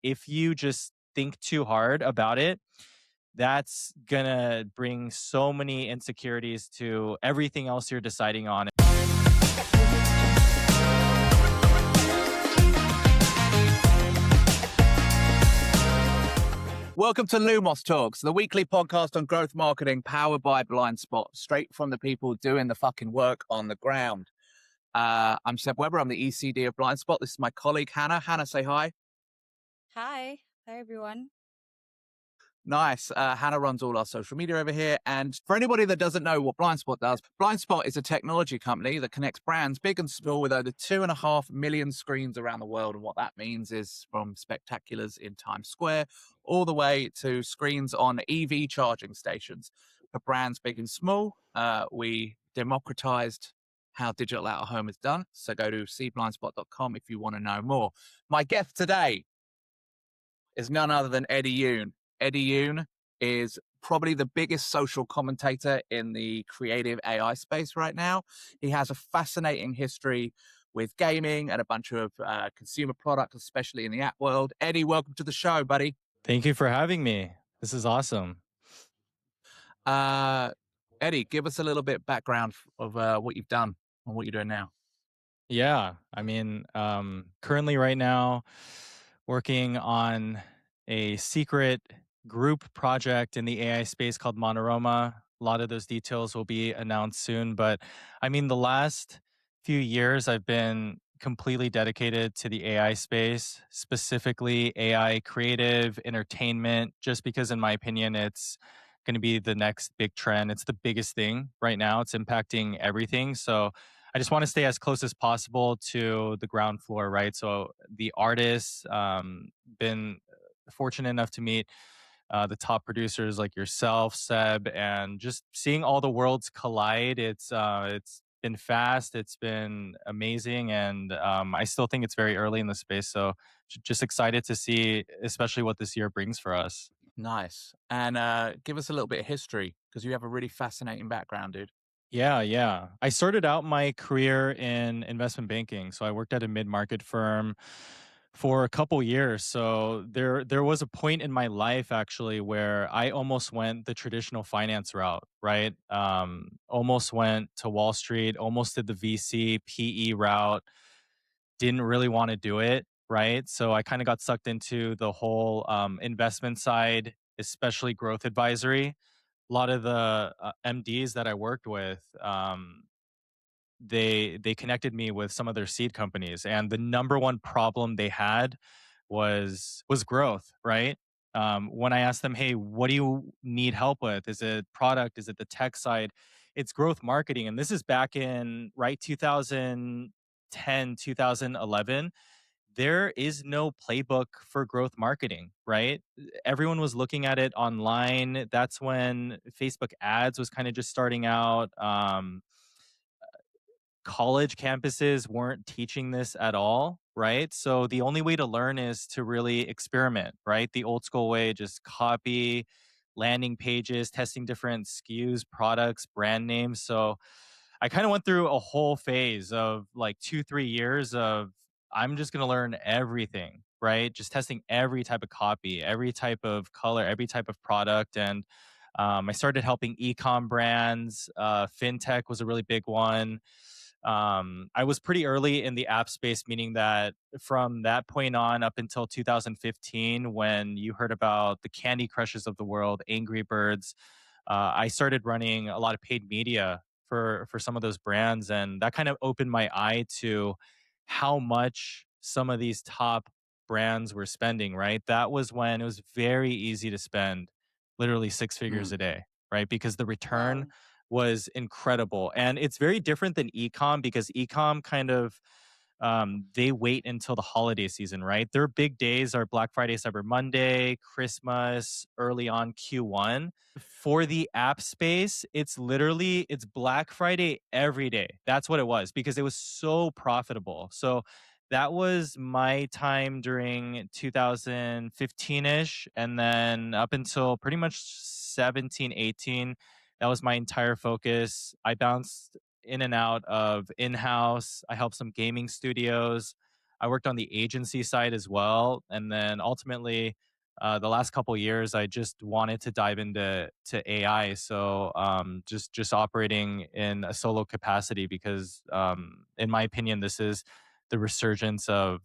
if you just think too hard about it, that's gonna bring so many insecurities to everything else you're deciding on. Welcome to Lumos Talks, the weekly podcast on growth marketing powered by Blind Spot, straight from the people doing the fucking work on the ground. I'm Seb Weber. I'm the ECD of Blind Spot. This is my colleague, Hannah. Hannah, say hi. Hi. Hi, everyone. Nice. Hannah runs all our social media over here. And for anybody that doesn't know what Blind Spot does, Blind Spot is a technology company that connects brands big and small with over 2.5 million screens around the world. And what that means is from spectaculars in Times Square all the way to screens on EV charging stations. For brands big and small, we democratized how digital out of home is done. So go to cblindspot.com if you want to know more. My guest today is none other than Eddie Yoon. Eddie Yoon is probably the biggest social commentator in the creative AI space right now. He has a fascinating history with gaming and a bunch of consumer products, especially in the app world. Eddie, welcome to the show, buddy. Thank you for having me. This is awesome. Eddie, give us a little bit background of what you've done and what you're doing now. Yeah, I mean, currently right now, working on a secret group project in the AI space called Monoroma. A lot of those details will be announced soon. But I mean, the last few years, I've been completely dedicated to the AI space, specifically AI creative entertainment, just because, in my opinion, it's going to be the next big trend. It's the biggest thing right now. It's impacting everything. So I just want to stay as close as possible to the ground floor, right? So the artists, been fortunate enough to meet the top producers like yourself, Seb, and just seeing all the worlds collide. It's been fast. It's been amazing, and I still think it's very early in the space. So just excited to see, especially what this year brings for us. Nice. And give us a little bit of history because you have a really fascinating background, dude. Yeah. I started out my career in investment banking. So I worked at a mid-market firm for a couple years. So there was a point in my life actually where I almost went the traditional finance route, right? Almost went to Wall Street, almost did the VC, PE route, didn't really want to do it, right? So I kind of got sucked into the whole investment side, especially growth advisory. A lot of the MDs that I worked with, they connected me with some of their seed companies, and the number one problem they had was growth, right? When I asked them, "Hey, what do you need help with? Is it product? Is it the tech side?" It's growth marketing, and this is back in right 2010, 2011. There is no playbook for growth marketing, right? Everyone was looking at it online. That's when Facebook ads was kind of just starting out. College campuses weren't teaching this at all, right? So the only way to learn is to really experiment, right? The old school way, just copy landing pages, testing different SKUs, products, brand names. So I kind of went through a whole phase of like 2, 3 years of I'm just going to learn everything, right? Just testing every type of copy, every type of color, every type of product. And I started helping ecom brands. Fintech was a really big one. I was pretty early in the app space, meaning that from that point on up until 2015, when you heard about the Candy Crushes of the world, Angry Birds, I started running a lot of paid media for some of those brands, and that kind of opened my eye to how much some of these top brands were spending. Right, that was when it was very easy to spend literally six figures a day, right? Because the return Wow. was incredible. And it's very different than ecom because ecom kind of they wait until the holiday season, right? Their big days are Black Friday, Cyber Monday, Christmas, early on Q1. For the app space, it's Black Friday every day. That's what it was because it was so profitable. So that was my time during 2015ish, and then up until pretty much 17, 18, that was my entire focus. I bounced in and out of in-house. I helped some gaming studios. I worked on the agency side as well. And then ultimately, the last couple years, I just wanted to dive into AI. So just operating in a solo capacity because, in my opinion, this is the resurgence of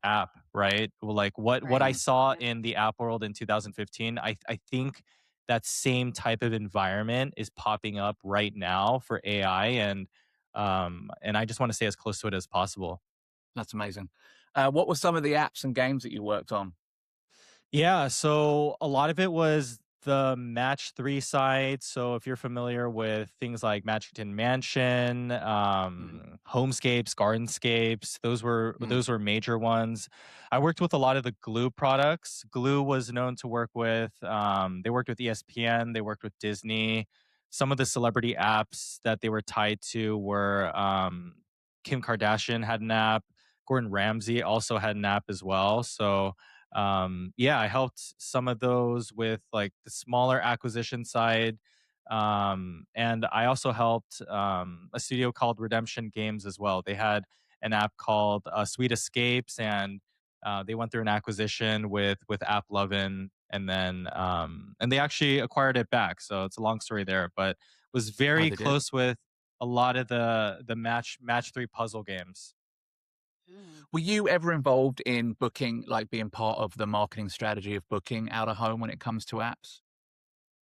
app, right? Well, like what I Right. saw in the app world in 2015, I think that same type of environment is popping up right now for AI, and I just want to stay as close to it as possible. That's amazing. What were some of the apps and games that you worked on? Yeah, so a lot of it was the Match 3 side. So if you're familiar with things like Matchington Mansion, Mm, Homescapes, Gardenscapes, mm, those were major ones. I worked with a lot of the Glue products. Glue was known to work with they worked with ESPN, they worked with Disney. Some of the celebrity apps that they were tied to were Kim Kardashian had an app, Gordon Ramsay also had an app as well. So yeah, I helped some of those with like the smaller acquisition side. And I also helped a studio called Redemption Games as well. They had an app called Sweet Escapes, and they went through an acquisition with App Lovin', and they actually acquired it back. So it's a long story there, but was oh, very they did. close with a lot of the match three puzzle games. Mm. Were you ever involved in booking, like being part of the marketing strategy of booking out of home when it comes to apps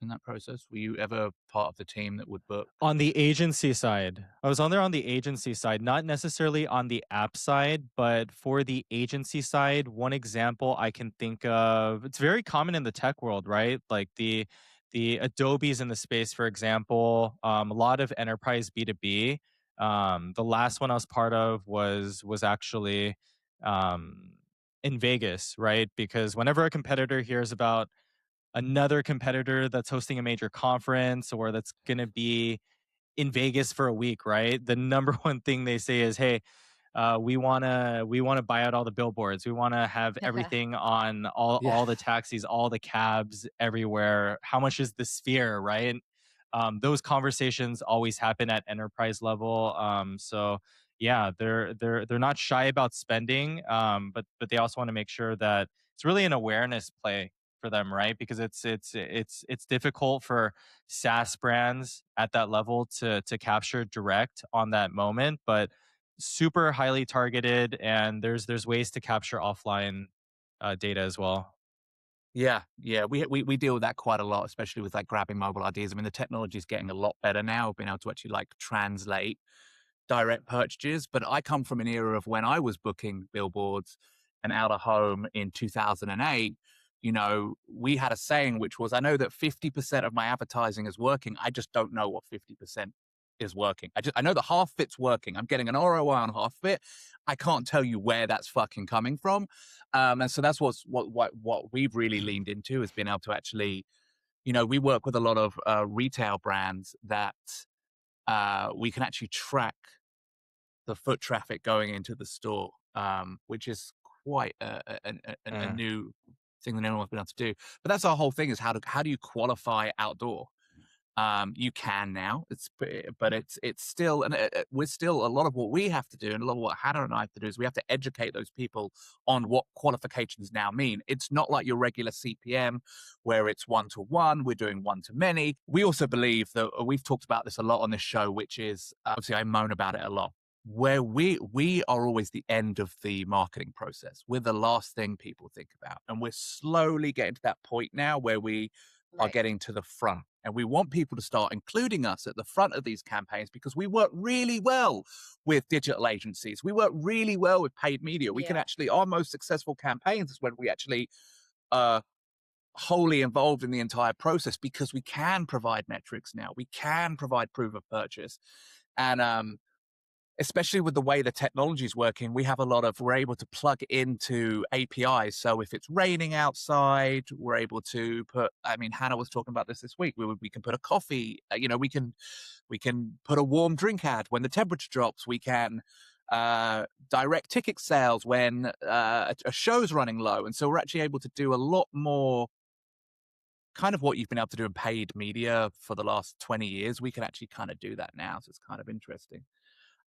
in that process? Were you ever part of the team that would book? On the agency side. I was on there on the agency side, not necessarily on the app side, but for the agency side, one example I can think of, it's very common in the tech world, right? Like the Adobes in the space, for example, a lot of enterprise B2B. The last one I was part of was actually um, in Vegas, right? Because whenever a competitor hears about another competitor that's hosting a major conference or that's going to be in Vegas for a week, right? The number one thing they say is, "Hey, we wanna buy out all the billboards. We wanna have everything on Yeah. all the taxis, all the cabs everywhere. How much is the sphere?" Right? Those conversations always happen at enterprise level. So yeah, they're not shy about spending, but they also want to make sure that it's really an awareness play for them, right? Because it's difficult for SaaS brands at that level to capture direct on that moment, but super highly targeted, and there's ways to capture offline data as well. Yeah, yeah, we deal with that quite a lot, especially with like grabbing mobile IDs. I mean, the technology is getting a lot better now, being able to actually like translate direct purchases. But I come from an era of when I was booking billboards and out of home in 2008. We had a saying which was, I know that 50% of my advertising is working. I just don't know what 50% is working. I know that half of it's working. I'm getting an ROI on half of it. I can't tell you where that's fucking coming from. And so that's what we've really leaned into has been able to actually, we work with a lot of retail brands that we can actually track the foot traffic going into the store, which is quite a Mm, new thing that no one's been able to do. But that's our whole thing: is how do you qualify outdoor? You can now. But it's still, and we're still, a lot of what we have to do, and a lot of what Hannah and I have to do is we have to educate those people on what qualifications now mean. It's not like your regular CPM where it's one to one. We're doing one to many. We also believe that we've talked about this a lot on this show, which is obviously I moan about it a lot. Where we are always the end of the marketing process. We're the last thing people think about, and we're slowly getting to that point now where we are Right. getting to the front. And we want people to start including us at the front of these campaigns because we work really well with digital agencies. We work really well with paid media. We can Yeah. actually, our most successful campaigns is when we actually are wholly involved in the entire process because we can provide metrics now. We can provide proof of purchase. And especially with the way the technology is working, we're able to plug into APIs. So if it's raining outside, we're able to I mean, Hannah was talking about this week. We can put a coffee, we can put a warm drink ad when the temperature drops. We can direct ticket sales when a show's running low. And so we're actually able to do a lot more kind of what you've been able to do in paid media for the last 20 years. We can actually kind of do that now. So it's kind of interesting.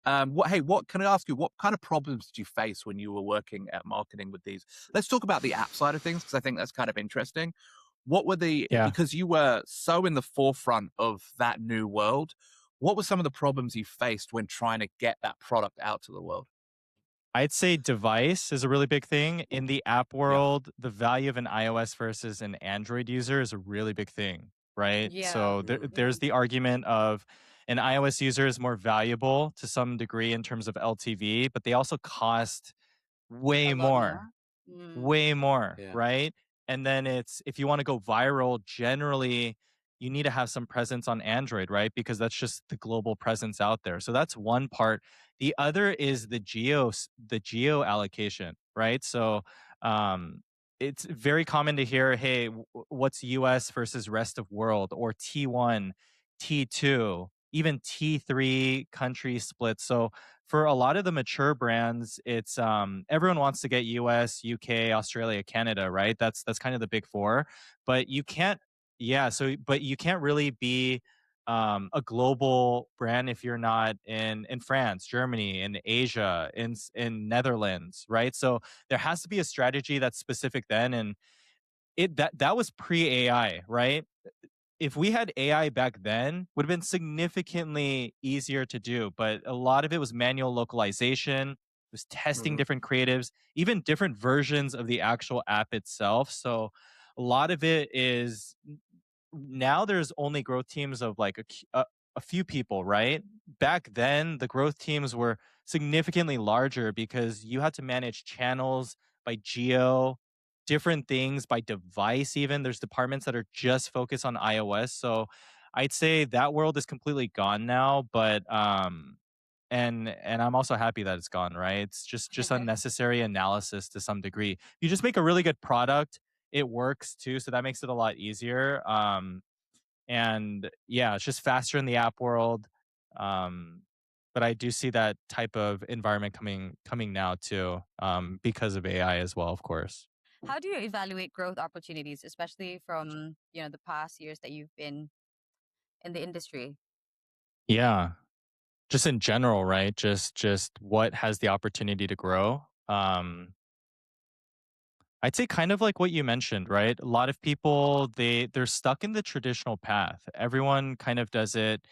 What can I ask you? What kind of problems did you face when you were working at marketing with these? Let's talk about the app side of things because I think that's kind of interesting. What were Yeah. because you were so in the forefront of that new world, what were some of the problems you faced when trying to get that product out to the world? I'd say device is a really big thing. In the app Yeah. world, the value of an iOS versus an Android user is a really big thing, right? Yeah. So Mm, Yeah. there's the argument of an iOS user is more valuable to some degree in terms of LTV, but they also cost A way lot more. more. Mm. Way more, yeah. right? And then it's if you wanna go viral, generally, you need to have some presence on Android, right? Because that's just the global presence out there. So that's one part. The other is the geo allocation, right? So, um, it's very common to hear, "Hey, what's US versus rest of world?" Or T1, T2, even T3 country splits. So for a lot of the mature brands, it's everyone wants to get US, UK, Australia, Canada, right? That's kind of the big four. But you can't yeah, so but you can't really be a global brand if you're not in France, Germany, in Asia, in Netherlands, right? So there has to be a strategy that's specific then and that was pre AI, right? If we had AI back then, would have been significantly easier to do, but a lot of it was manual localization, it was testing Mhm. different creatives, even different versions of the actual app itself. So a lot of it is now there's only growth teams of like a few people, right? Back then, the growth teams were significantly larger because you had to manage channels by geo, different things by device, even. There's departments that are just focused on iOS. So I'd say that world is completely gone now, but and I'm also happy that it's gone, right? It's just unnecessary analysis to some degree. You just make a really good product, it works too, so that makes it a lot easier. And yeah, it's just faster in the app world. Um, but I do see that type of environment coming now too, because of AI as well, of course. How do you evaluate growth opportunities, especially from, the past years that you've been in the industry? Yeah, just in general, right? Just what has the opportunity to grow. I'd say kind of like what you mentioned, right? A lot of people they're stuck in the traditional path. Everyone kind of does it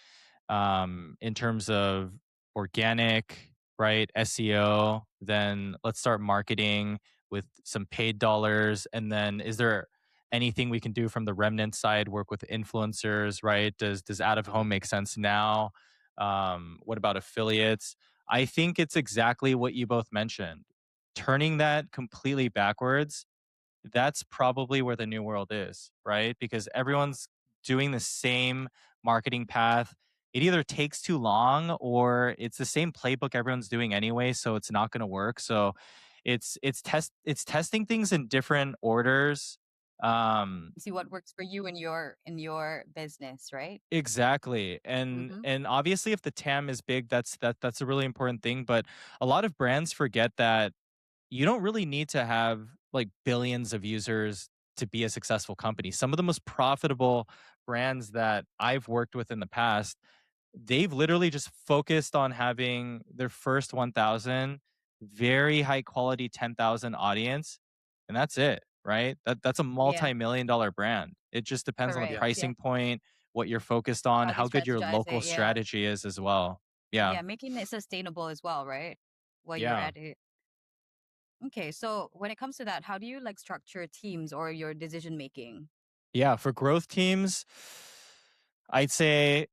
in terms of organic, right? SEO, then let's start marketing with some paid dollars. And then is there anything we can do from the remnant side, work with influencers, right? Does out of home make sense now? What about affiliates? I think it's exactly what you both mentioned. Turning that completely backwards, that's probably where the new world is, right? Because everyone's doing the same marketing path. It either takes too long or it's the same playbook everyone's doing anyway, so it's not going to work. So it's testing things in different orders. Um See what works for you in your business, right? exactly. Mm-hmm. And obviously if the TAM is big, that's a really important thing, but a lot of brands forget that you don't really need to have like billions of users to be a successful company. Some of the most profitable brands that I've worked with in the past, they've literally just focused on having their first 1,000 very high quality 10,000 audience and that's it, right? That's a Yeah. multi-million dollar brand. It just depends on the Correct. Yeah. Yeah. pricing point, what you're focused on, How they how good your strategize local it. Yeah. strategy is as well. Yeah. Yeah. Making it sustainable as well, right? While you're Yeah. at it. Okay. So when it comes to that, how do you like structure teams or your decision making? Yeah, for growth teams, I'd say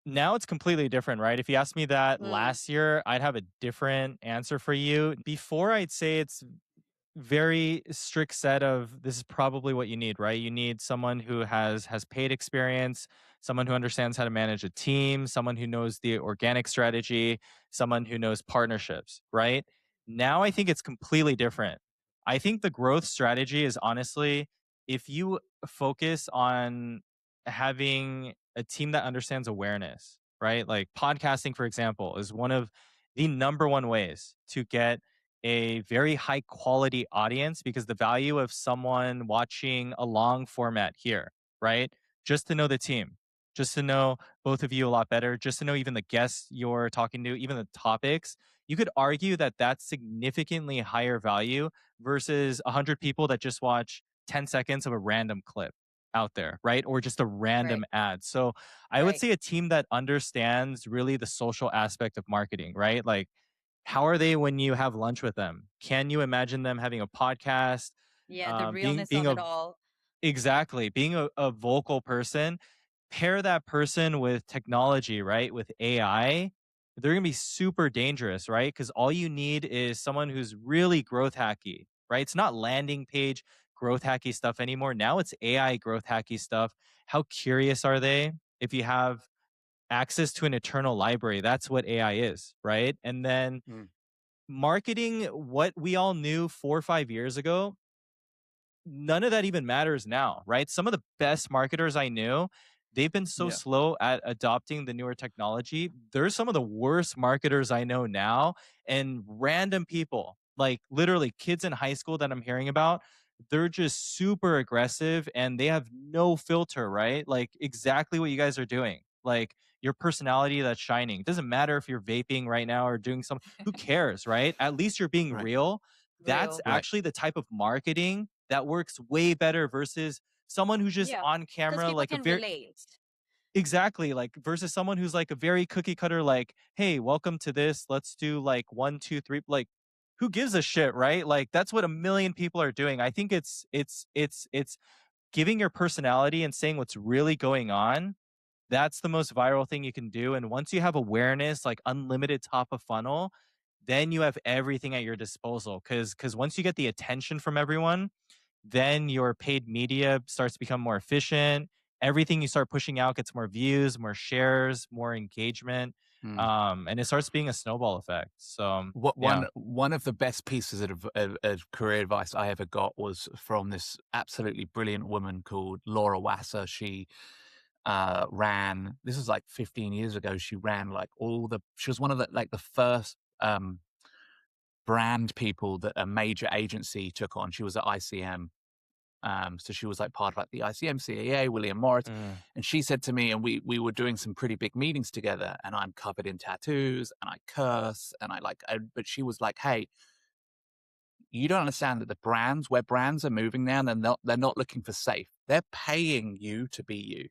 now it's completely different, right? If you asked me that Mm. last year, I'd have a different answer for you. Before, I'd say it's very strict set of this is probably what you need, right? You need someone who has paid experience, someone who understands how to manage a team, someone who knows the organic strategy, someone who knows partnerships, right? Now I think it's completely different. I think the growth strategy is honestly if you focus on having a team that understands awareness, right? Like podcasting for example is one of the number one ways to get a very high quality audience because the value of someone watching a long format here, right? Just to know the team, just to know both of you a lot better, just to know even the guests you're talking to, even the topics, you could argue that that's significantly higher value versus 100 people that just watch 10 seconds of a random clip out there, right? Or just a Right. random ad. So I would Right. say a team that understands really the social aspect of marketing, right? Like, how are they when you have lunch with them? Can you imagine them having a podcast, Yeah, the being realness being of a it all. exactly, being a vocal person, pair that person with technology, right? With AI, they're gonna be super dangerous, right? Because all you need is someone who's really growth hacky, right? It's not landing page growth hacky stuff anymore. Now it's AI growth hacky stuff. How curious are they? If you have access to an eternal library, that's what AI is, right? And then Mm. marketing, what we all knew 4 or 5 years ago, none of that even matters now, right? Some of the best marketers I knew, they've been so Yeah. slow at adopting the newer technology. There's some of the worst marketers I know now, and random people, like literally kids in high school that I'm hearing about, they're just super aggressive and they have no filter, right? Like exactly what you guys are doing. Like your personality that's shining. It doesn't matter if you're vaping right now or doing something. Who cares, right? At least you're being Right. real. That's Real. Right. actually the type of marketing that works way better versus someone who's just Yeah. on Because camera people like a can very relate. exactly like versus someone who's like a very cookie cutter like, hey, welcome to this, let's do like 1 2 3, like who gives a shit, right? Like that's what a million people are doing. I think it's giving your personality and saying what's really going on. That's the most viral thing you can do. And once you have awareness, like unlimited top of funnel, then you have everything at your disposal. Cause once you get the attention from everyone, then your paid media starts to become more efficient. Everything you start pushing out gets more views, more shares, more engagement. Mm. And it starts being a snowball effect. So What yeah. one of the best pieces of career advice I ever got was from this absolutely brilliant woman called Laura Wasser. She ran, this was like 15 years ago. She ran like she was one of the like the first brand people that a major agency took on. She was at ICM. So she was like part of like the ICM, CAA, William Morris. Mm, And she said to me, and we were doing some pretty big meetings together, and I'm covered in tattoos and I curse and but she was like, hey, you don't understand that where brands are moving now, they're not looking for safe. They're paying you to be you,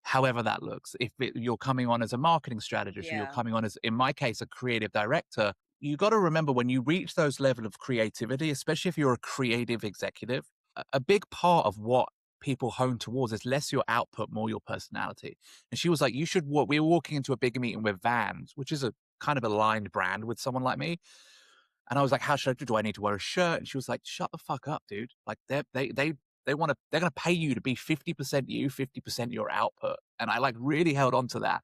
however that looks. You're coming on as a marketing strategist, or you're Yeah. coming on as, in my case, a creative director, you got to remember when you reach those level of creativity, especially if you're a creative executive, a big part of what people hone towards is less your output, more your personality. And she was like, we were walking into a big meeting with Vans, which is a kind of aligned brand with someone like me. And I was like, how should I do? Do I need to wear a shirt? And she was like, shut the fuck up, dude. Like they're going to pay you to be 50% you, 50% your output. And I like really held on to that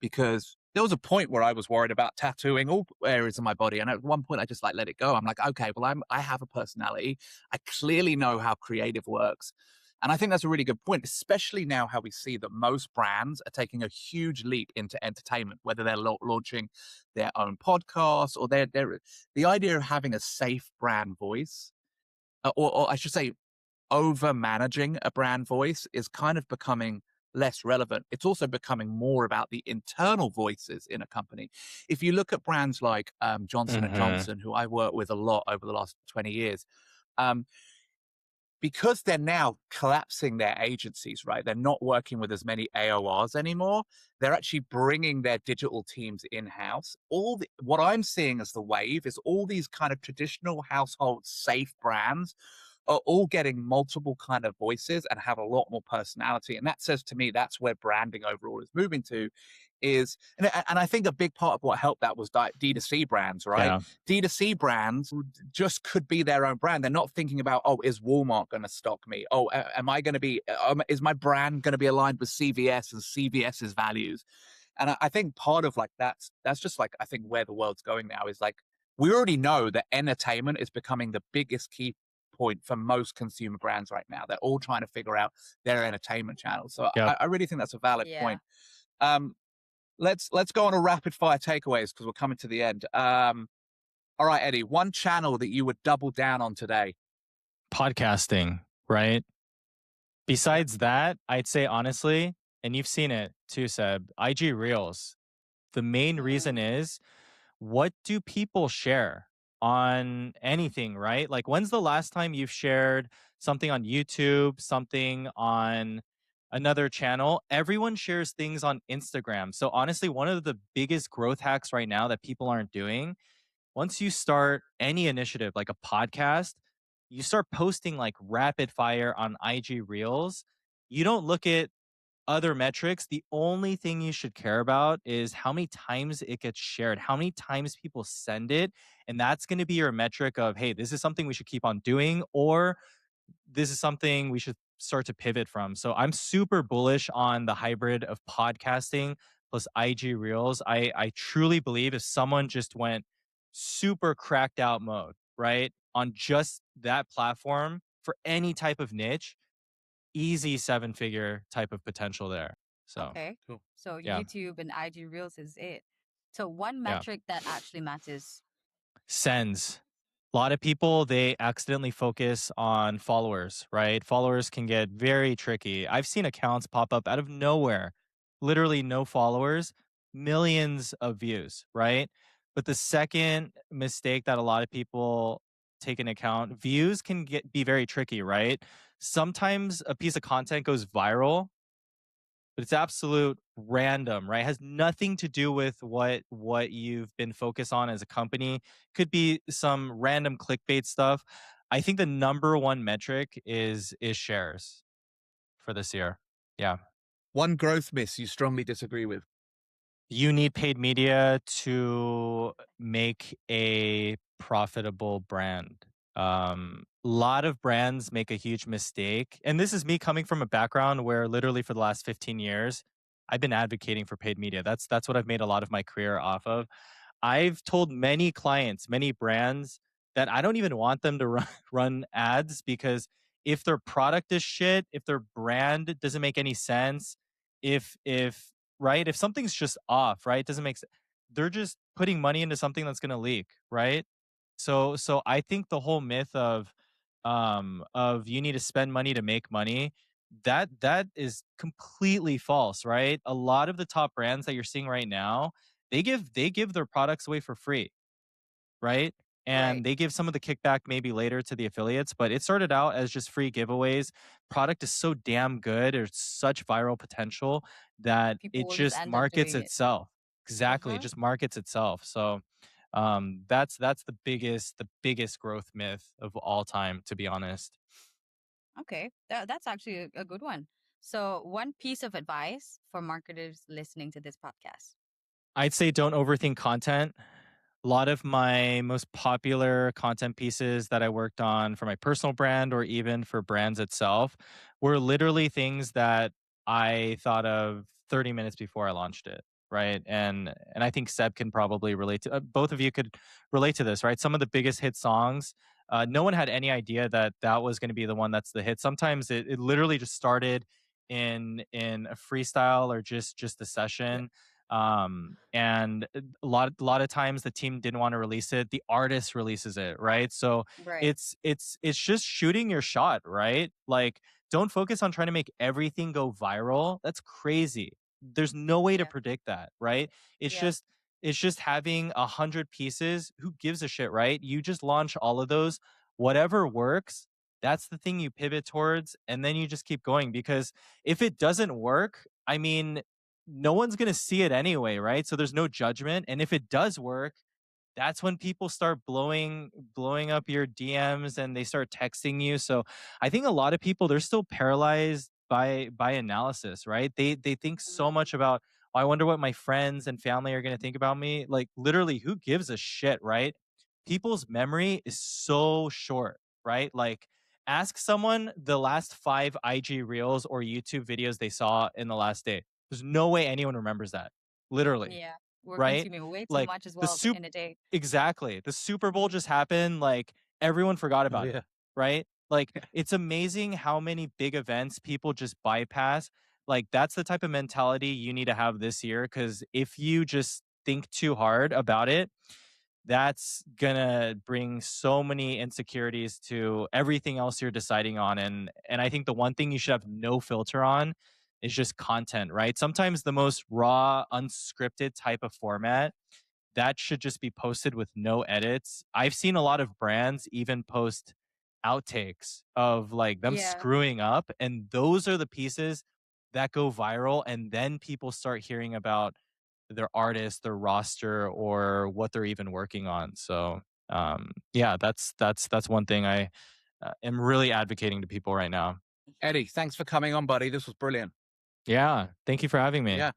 because there was a point where I was worried about tattooing all areas of my body. And at one point I just like let it go. I'm like, okay, well, I have a personality. I clearly know how creative works. And I think that's a really good point, especially now how we see that most brands are taking a huge leap into entertainment, whether they're launching their own podcast or the idea of having a safe brand voice, or I should say, over managing a brand voice is kind of becoming less relevant. It's also becoming more about the internal voices in a company. If you look at brands like Johnson and mm-hmm. Johnson, who I worked with a lot over the last 20 years, um, because they're now collapsing their agencies, right? They're not working with as many AORs anymore. They're actually bringing their digital teams in-house. What I'm seeing as the wave is all these kind of traditional household safe brands are all getting multiple kind of voices and have a lot more personality. And that says to me, that's where branding overall is moving to. And I think a big part of what helped that was D2C brands, right? Yeah. D2C brands just could be their own brand. They're not thinking about, oh, is Walmart going to stock me? Oh, am I going to be, is my brand going to be aligned with CVS and CVS's values? And I think part of like that's just like, I think where the world's going now is like, we already know that entertainment is becoming the biggest key point for most consumer brands right now. They're all trying to figure out their entertainment channels. So Yep. I really think that's a valid Yeah. point. Um, let's go on a rapid fire takeaways because we're coming to the end. All right, Eddie, one channel that you would double down on today. Podcasting, right? Yep. Besides that, I'd say honestly, and you've seen it too, Seb, IG Reels. The main reason Mm, is, what do people share on anything, right? Like, when's the last time you've shared something on YouTube, something on another channel? Everyone shares things on Instagram. So, honestly, one of the biggest growth hacks right now that people aren't doing, once you start any initiative like a podcast, you start posting like rapid fire on IG Reels. You don't look at other metrics. The only thing you should care about is how many times it gets shared, how many times people send it. And that's going to be your metric of, hey, this is something we should keep on doing, or this is something we should start to pivot from. So I'm super bullish on the hybrid of podcasting plus IG Reels. I truly believe if someone just went super cracked out mode, right, on just that platform for any type of niche, easy seven figure type of potential there. So, okay. Cool. So yeah, YouTube and IG Reels is it. So one yeah. metric that actually matters. Sends. A lot of people, they accidentally focus on followers, right? Followers can get very tricky. I've seen accounts pop up out of nowhere, literally no followers, millions of views, right? But the second mistake that a lot of people take into account, views can be very tricky, right? Sometimes a piece of content goes viral, but it's absolute random, right? It has nothing to do with what you've been focused on as a company. Could be some random clickbait stuff. I think the number one metric is shares for this year. Yeah. One growth miss you strongly disagree with. You need paid media to make a profitable brand. A lot of brands make a huge mistake. And this is me coming from a background where literally for the last 15 years, I've been advocating for paid media. That's what I've made a lot of my career off of. I've told many clients, many brands that I don't even want them to run ads, because if their product is shit, if their brand doesn't make any sense, if right, if something's just off, right, doesn't make sense, they're just putting money into something that's going to leak, right? So I think the whole myth of you need to spend money to make money, that is completely false, right? A lot of the top brands that you're seeing right now, they give their products away for free, right? Right. And they give some of the kickback maybe later to the affiliates, but it started out as just free giveaways. Product is so damn good, there's such viral potential that People it will just just end up markets doing it. itself. Exactly, it Uh-huh. just markets itself. So that's the biggest growth myth of all time, to be honest. Okay. That's actually a good one. So one piece of advice for marketers listening to this podcast. I'd say don't overthink content. A lot of my most popular content pieces that I worked on for my personal brand or even for brands itself were literally things that I thought of 30 minutes before I launched it, right? And I think Seb can probably relate to, both of you could relate to this, right? Some of the biggest hit songs, no one had any idea that that was going to be the one that's the hit. Sometimes it literally just started in a freestyle or just a Yeah. session, and a lot of times the team didn't want to release it, the artist releases it, right? So Right. it's just shooting your shot, right? Like, don't focus on trying to make everything go viral. That's crazy. There's no way to Yeah. predict that, right? it's Yeah. just it's just having 100 pieces. Who gives a shit, right? You just launch all of those, whatever works, that's the thing you pivot towards, and then you just keep going. Because if it doesn't work, I mean, no one's going to see it anyway, right? So there's no judgment. And if it does work, that's when people start blowing up your DMs and they start texting you. So I think a lot of people, they're still paralyzed by analysis, right? They think so Mhm. much about, oh, I wonder what my friends and family are going to think about me. Like, literally, who gives a shit, right? People's memory is so short, right? Like, ask someone the last 5 IG reels or YouTube videos they saw in the last day. There's no way anyone remembers that. Literally, Yeah. We're right? consuming way too Like, much as the well soup in a day. exactly. The Super Bowl just happened, like, everyone forgot Oh about it, yeah. right? Like, it's amazing how many big events people just bypass. Like, that's the type of mentality you need to have this year, cuz if you just think too hard about it, that's gonna bring so many insecurities to everything else you're deciding on. And I think the one thing you should have no filter on is just content, right? Sometimes the most raw, unscripted type of format that should just be posted with no edits. I've seen a lot of brands even post outtakes of like them Yeah. screwing up, and those are the pieces that go viral, and then people start hearing about their artist, their roster, or what they're even working on. So yeah, that's one thing I am really advocating to people right now. Eddie, thanks for coming on, buddy. This was brilliant. Yeah, thank you for having me. Yeah.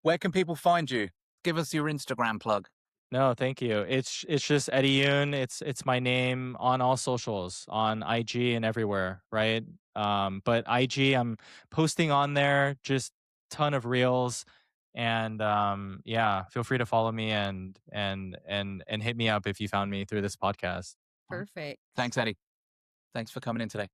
Where can people find you? Give us your Instagram plug. No, thank you. It's just Eddie Yoon. It's my name on all socials, on IG and everywhere, right? But IG, I'm posting on there just ton of reels, and yeah, feel free to follow me and hit me up if you found me through this podcast. Perfect. Thanks, Eddie. Thanks for coming in today.